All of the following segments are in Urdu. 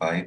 5।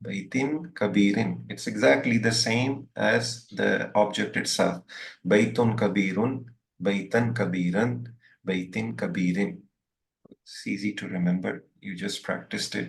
Baitin Kabirin. It's exactly the same as the object itself. Baitun Kabirun, Baitan Kabiran, Baitin Kabirin. It's easy to remember. You just practiced it.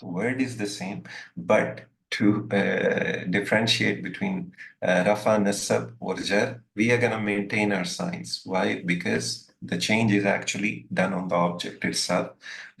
The word is the same, but to differentiate between Rafa, Nasab, or Jar, we are going to maintain our signs. Why? Because the change is actually done on the object itself,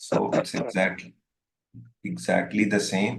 So it's exactly the same,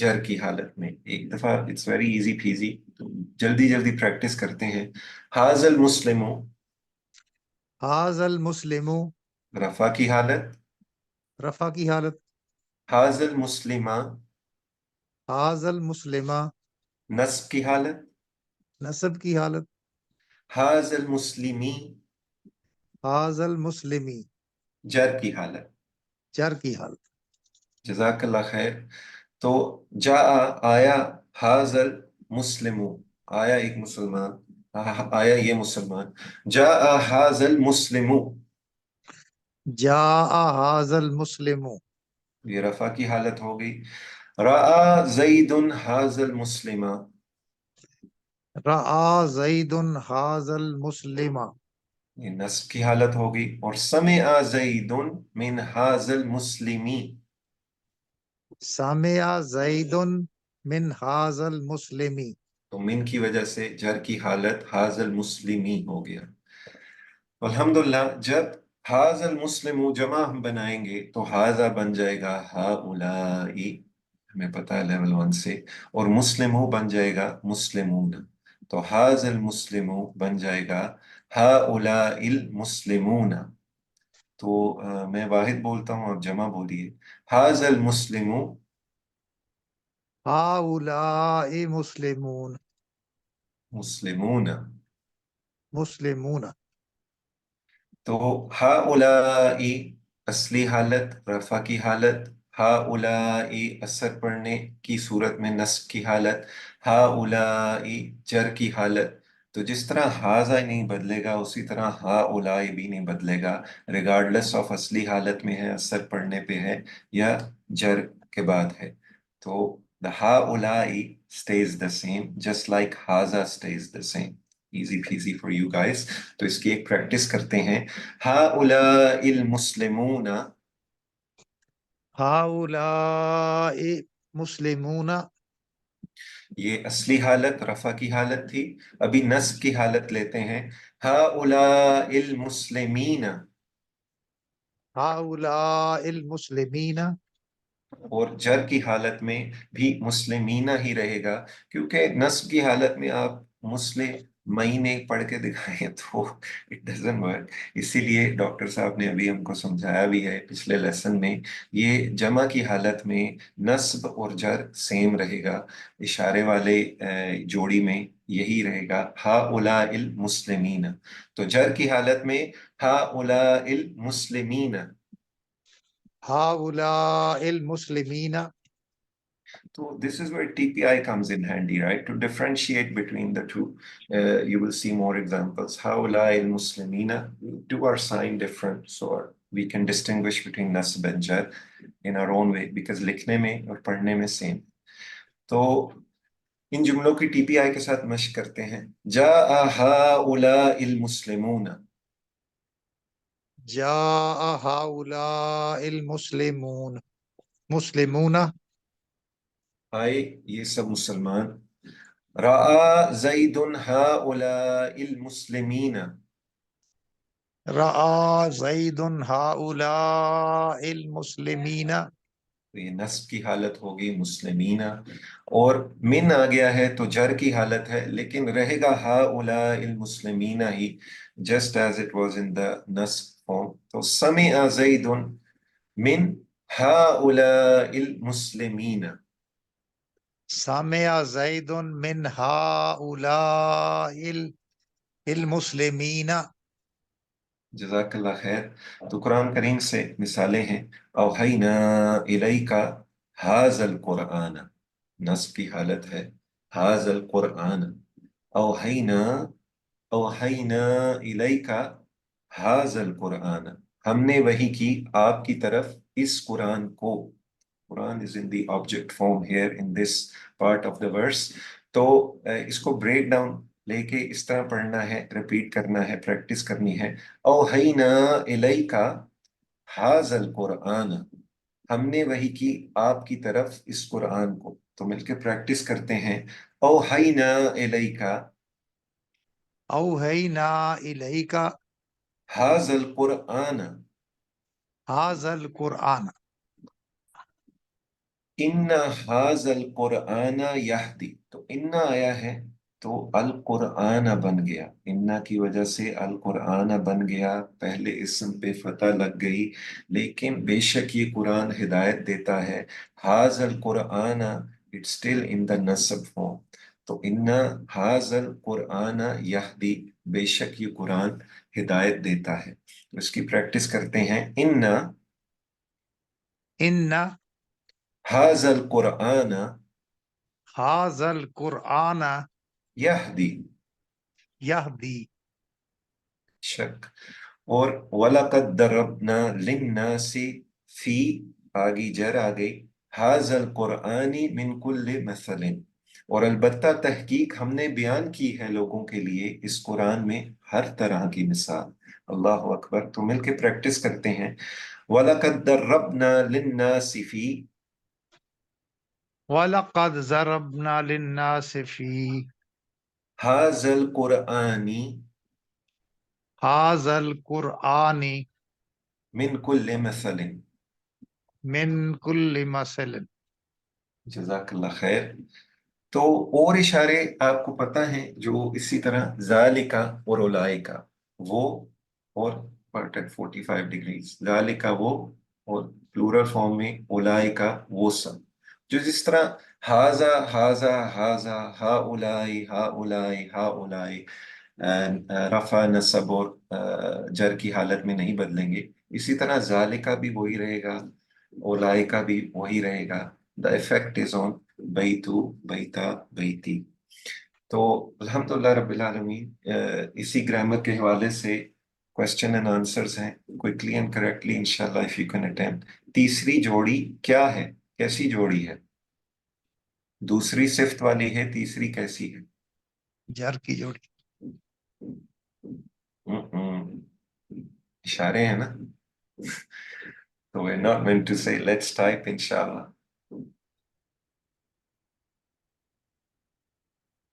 جر کی حالت میں. ایک دفعہ اٹس ویری ایزی پیزی، جلدی جلدی پریکٹس کرتے ہیں. حاض المسلم، هذا المسلم، رفع کی حالت. رفع کی حالت. حاض المسلم، هذا المسلم، نصب کی حالت. نصب کی حالت. حاض المسلمی، هذا المسلمی، جر کی حالت. جر کی حالت. جزاک اللہ خیر. تو جاء، آیا، حاضر مسلم، آیا ایک مسلمان، آیا یہ مسلمان. جاء حاضر المسلم، جاء هذا المسلم، یہ رفع کی حالت ہو گئی. رأى زید حاضر المسلم، رأى زید هذا المسلم، یہ نصب کی حالت ہو گئی. اور سمع زید من حاضر المسلمی، سمع زید من هذا المسلم. تو من کی وجہ سے جر کی حالت حاضر المسلمی ہو گیا. الحمدللہ جب حاضر المسلم جمع ہم بنائیں گے تو حاضا بن جائے گا ہاؤلائی، ہمیں پتا ہے لیول 1 سے. اور مسلمو بن جائے گا مسلمون. تو حاضر المسلم بن جائے گا ہاؤلائی المسلمون. تو میں واحد بولتا ہوں، آپ جمع بولیے. حاضر المسلم هؤلاء مسلمون، مسلمون. مسلمون. تو ہاؤلائی اصلی حالت رفع کی حالت، ہاؤلائی اثر پڑھنے کی صورت میں نصب کی حالت، ہاؤلائی جر کی حالت. تو جس طرح ہاذا نہیں بدلے گا اسی طرح ہاؤلائی بھی نہیں بدلے گا، ریگارڈلیس آف اصلی حالت میں ہے، اثر پڑھنے پہ ہے یا جر کے بعد ہے. تو the ہاؤلائی stays the same just like ہاذا stays the same. Easy peasy for you guys. تو اس کی ایک پریکٹس کرتے ہیں. ہؤلاء المسلمون، هؤلاء مسلمون. یہ اصلی حالت رفع کی حالت تھی. ابھی نصب کی حالت لیتے ہیں. ہؤلاء المسلمین، هؤلاء المسلمین. اور جر کی حالت میں بھی مسلمینہ ہی رہے گا، کیونکہ نصب کی حالت میں آپ مسلمین پڑھ کے دکھائیں تو اٹ ڈزنٹ ورک. اسی لیے ڈاکٹر صاحب نے ابھی ہم کو سمجھایا بھی ہے پچھلے لیسن میں، یہ جمع کی حالت میں نصب اور جر سیم رہے گا. اشارے والے جوڑی میں یہی رہے گا ہؤلاء المسلمین. تو جر کی حالت میں ہؤلاء المسلمین. هؤلاء المسلمین. So this is where TPI comes in handy, right? To differentiate between the two. You will see more examples. هؤلاء المسلمين, do our sign different so we can distinguish between nasb and jar in our own way, because لکھنے میں اور پڑھنے میں same. تو ان جملوں کی ٹی پی آئی کے ساتھ مشق کرتے ہیں. جاء هؤلاء المسلمون، جاء هؤلاء المسلمون، مسلمون. آئے یہ سب مسلمان. رأى زید هؤلاء المسلمین، رأى زید هؤلاء المسلمین. تو یہ نصب کی حالت ہوگی مسلمین. اور من آ گیا ہے تو جر کی حالت ہے، لیکن رہے گا ہؤلاء المسلمین ہی، just as it was in the نصب form. تو سمع زید من ہؤلاء المسلمین. سمع زید من هؤلاء المسلمین. جزاک اللہ خیر. تو قرآن کریم سے مثالیں ہیں. اوحینا الیک ھذا القرآن، نصب کی حالت ہے ھذا القرآن. اوحینا، اوحینا الیک ھذا القرآن، ہم نے وحی کی آپ کی طرف اس قرآن کو. قرآن is in the object form here in this part of the verse. تو اس کو بریک ڈاؤن لے کے اس طرح پڑھنا ہے، ریپیٹ کرنا ہے، پریکٹس کرنی ہے. اوحینا الیک ھذا القرآن، ہم نے وحی کی آپ کی طرف اس قرآن کو. تو مل کے پریکٹس کرتے ہیں. اوحینا الیک اوحینا الیک ھذا القرآن ھذا القرآن. ان حاضل قرآن یہدی، تو ان آیا ہے تو القرآن بن گیا، ان کی وجہ سے القرآن بن گیا، پہلے اسم پہ فتح لگ گئی، لیکن بے شک یہ قرآن ہدایت دیتا ہے۔ حاضل قرآن اٹ اسٹل ان دا نصب فارم، تو ان حاضل قرآن یہدی، بے شک یہ قرآن ہدایت دیتا ہے۔ اس کی پریکٹس کرتے ہیں۔ ان ان حاضل قرآن هذا القرآن یہدی، یہدی، شک، اور وَلَقَدْ دَرَبْنَا لِلنَّاسِ فی، آگی جر آ گئی، حَاذَا الْقُرْآنِ مِنْ كُلِّ مَثَلٍ، اور البتہ تحقیق ہم نے بیان کی ہے لوگوں کے لیے اس قرآن میں ہر طرح کی مثال۔ اللہ اکبر، تو مل کے پریکٹس کرتے ہیں۔ وَلَقَدْ دَرَّبْنَا لِلنَّاسِ فی وَلَقَدْ ضَرَبْنَا لِلنَّاسِ فِي حَاذَا الْقُرْآنِ هَذَا الْقُرْآنِ مِنْ كُلِّ مَثَلٍ۔ مِنْ كُلِّ مَثَلٍ۔ جزاک اللہ خیر۔ تو اور اشارے آپ کو پتہ ہیں جو اسی طرح ذالکا اور اولائکا، وہ اور پرٹک 45 ڈگریز، ذالکا وہ، اور پلورل فارم میں اولائکا وہ سب، جو جس طرح ہاذا ہاذا ہاذا ہا اولائی ہا اولائی ہا اولائی، رفع نصب اور جر کی حالت میں نہیں بدلیں گے، اسی طرح ذالکا بھی وہی رہے گا، اولائکا بھی وہی رہے گا۔ The effect is on بیتو، بیتا، بیتی۔ تو الحمدللہ رب العالمین، اسی گرامر کے حوالے سے کوشچن اینڈ آنسرز ہیں، کوئکلی اینڈ کریکٹلی انشاءاللہ if you can attempt۔ تیسری جوڑی کیا ہے؟ کیسی جوڑی ہے؟ دوسری صفت والی ہے، تیسری کیسی ہے؟ جر کی جوڑی۔ اشارے ہیں نا؟ تو we're not meant to say let's type انشاءاللہ۔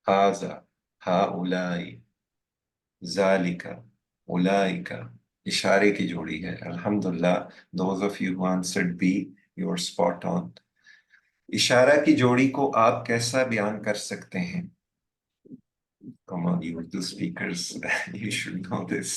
هذا، هؤلاء، ذالک، اولئک، اشارے کی جوڑی ہے۔ الحمدللہ those of you who answered B, you are spot on۔ اشارہ کی جوڑی کو آپ کیسا بیان کر سکتے ہیں؟ Come on you Urdu speakers you should know this۔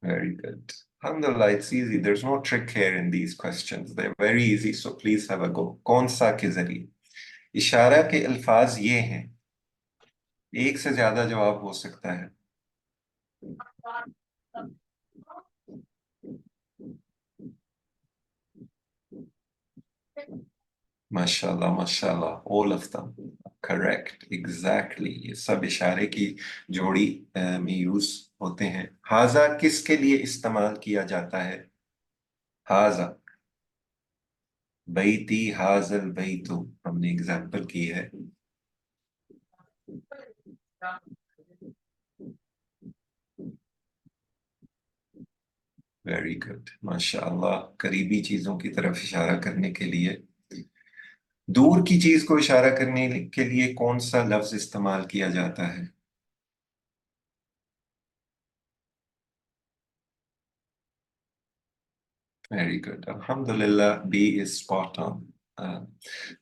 Very good۔ Alhamdulillah, it's easy. There's no trick here in these questions. They're very easy, so please have a go۔ کون سا کے ذریعے؟ اشارہ کے الفاظ یہ ہیں، ایک سے زیادہ جواب ہو سکتا ہے۔ ماشاءاللہ ماشاءاللہ، all of them correct exactly، یہ سب اشارے کی جوڑی میں یوز ہوتے ہیں۔ ہاذا کس کے لیے استعمال کیا جاتا ہے؟ ہاذا بیتی، ہاذا البیتو، ہم نے اگزامپل کی ہے۔ ویری گڈ، ماشاءاللہ، قریبی چیزوں کی طرف اشارہ کرنے کے لیے۔ دور کی چیز کو اشارہ کرنے کے لیے کون سا لفظ استعمال کیا جاتا ہے؟ ویری گڈ، الحمدللہ B is spot on۔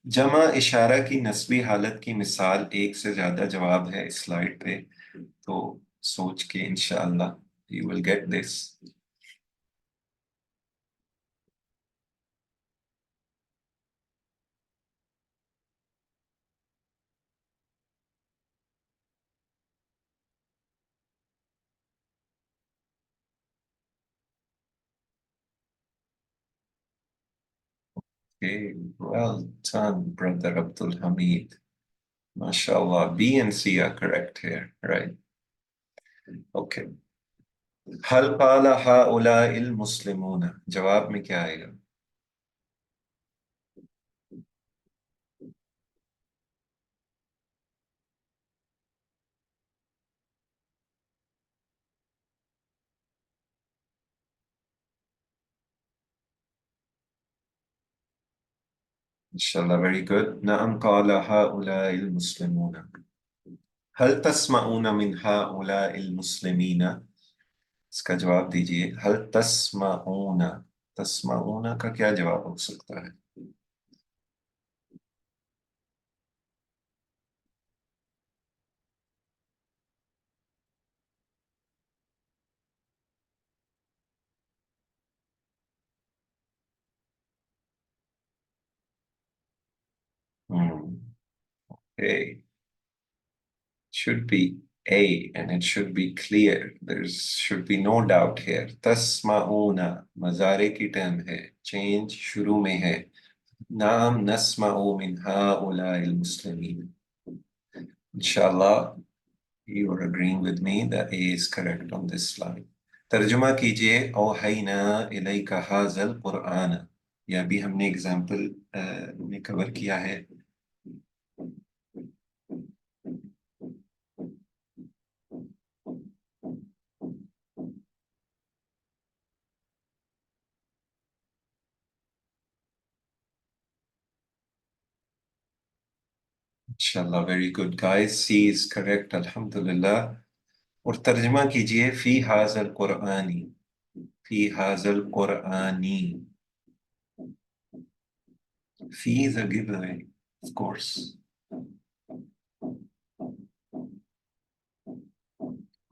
جمع اشارہ کی نسبی حالت کی مثال، ایک سے زیادہ جواب ہے اس سلائیڈ پہ، تو سوچ کے انشاءاللہ you will get this۔ Okay, well done brother Abdul Hamid، MashaAllah، B and C are correct here، right؟ Okay۔ هل قال هؤلاء المسلمون، جواب میں کیا آئے گا؟ انشاءاللہ very good۔ نعم قال هؤلاء المسلمون۔ هل تسمعون من هؤلاء المسلمين، اس کا جواب دیجئے. هل تسمعون, تسمعون کا کیا جواب ہو سکتا ہے؟ Okay. Should be A, and it should be clear. There should be no doubt here. تسمعون مضارع کی ٹرم ہے, چینج شروع میں ہے. نعم نسمع من هؤلاء المسلمين. Inshallah, you are agreeing with me that A is correct on this slide. ترجمہ کیجئے اوحینا الیک ھذا القرآن. یہ ابھی ہم نے ایگزامپل میں کور کیا ہے. Inshallah, very good guys. C is correct, alhamdulillah. اور ترجمہ کیجئے فی ھذا القرآن. فی ھذا القرآن. Fee is a giveaway, of course.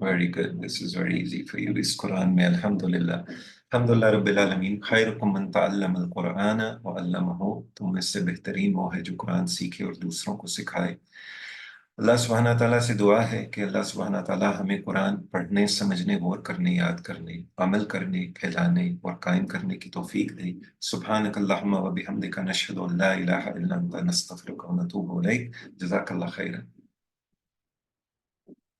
Very good. This is very easy for you. اس قرآن میں الحمدللہ. الحمدللہ رب العالمین. خیرکم من تعلم القرآن وعلمہ. تم میں سے بہترین وہ ہے جو قرآن سیکھے اور دوسروں کو سکھائے. اللہ سبحانہ تعالیٰ سے دعا ہے کہ اللہ سبحانہ تعالیٰ ہمیں قرآن پڑھنے, سمجھنے, غور کرنے, یاد کرنے, عمل کرنے, پھیلانے اور قائم کرنے کی توفیق دے. سبحانک اللہم و بحمدک نشہد ان لا الہ الا انت نستغفرک و نتوب الیک. جزاک اللہ خیرا.